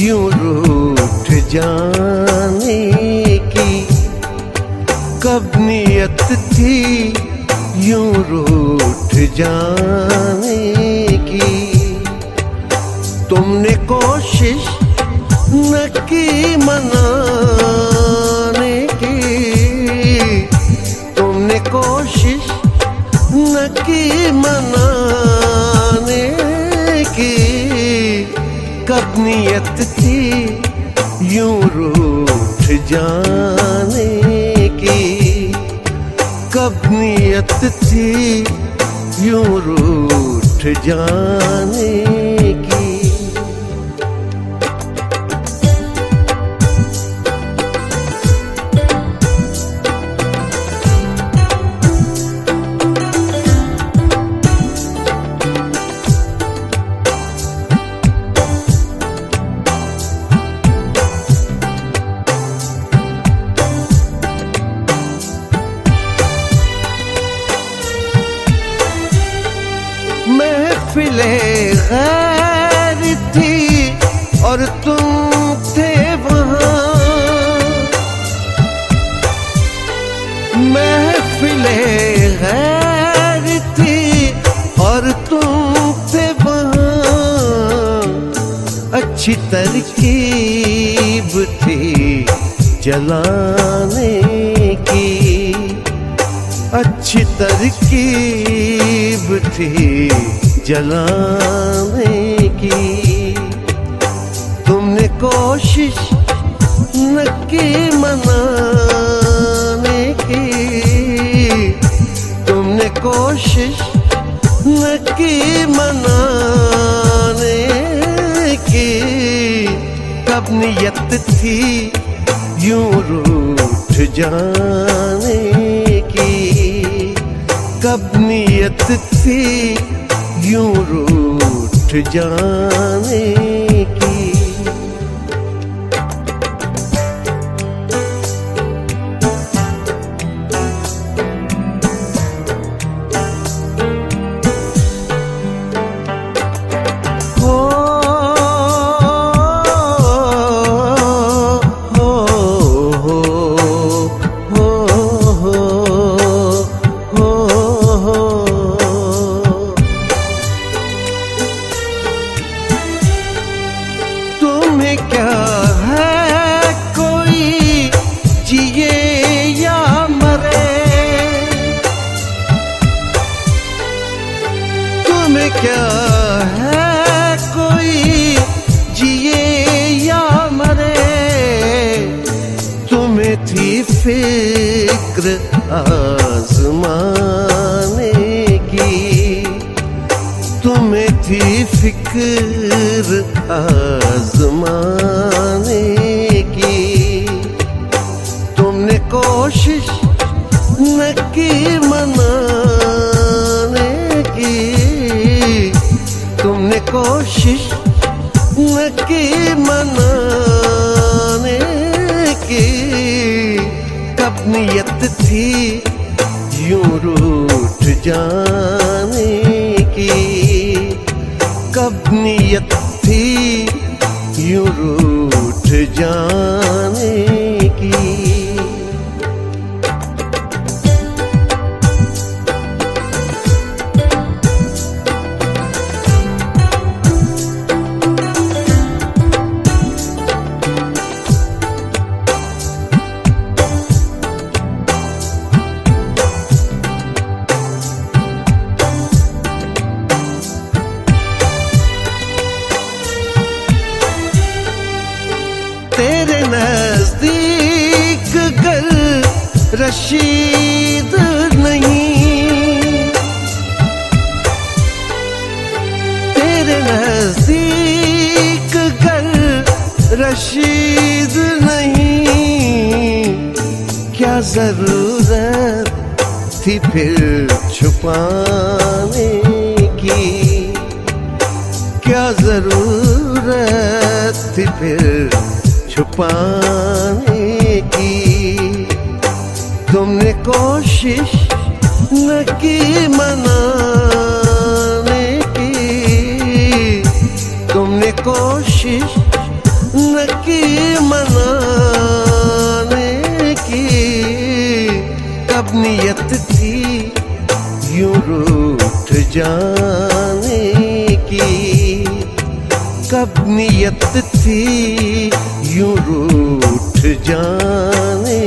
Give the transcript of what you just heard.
यूं रूठ जाने की कब नियत थी, यूं रूठ जाने की। तुमने कोशिश न की मनाने की, तुमने कोशिश न की मनाने की। कब नियत थी यूं रूठ जाने की, कब नियत थी यूं रूठ जाने की। महफिले गैर थी और तुम थे वहाँ, महफिले गैर थी और तुम थे वहाँ। अच्छी तरकीब थी जलाने की, अच्छी तरकीब थी जलाने की। तुमने कोशिश न की मनाने की, तुमने कोशिश न की मनाने की। कब नियत थी यूं रूठ जाने की, कब नियत थी यूं रूठ जाने की। तुम्हें क्या है कोई जिए या मरे, तुम्हें क्या है कोई जिए या मरे। तुम्हें थी फिक्र आजमाने की, तुम्हें थी फिक्र आजमाने की। तुमने कोशिश न की मनाने की, तुमने कोशिश न की मनाने की। कब नियत थी यूं रूठ जाने की, कब नियत थी यूं रूठ जाने की। तेरे नजदीक गर रशीद नहीं, तेरे नजदीक गर रशीद नहीं। क्या जरूरत थी फिर छुपाने की, क्या जरूरत थी फिर छुपाने की। तुमने कोशिश न की मनाने की, तुमने कोशिश की मनाने की, कब नियत थी यूं रूठ जाने की, कब नियत थी यूं रूठ जाने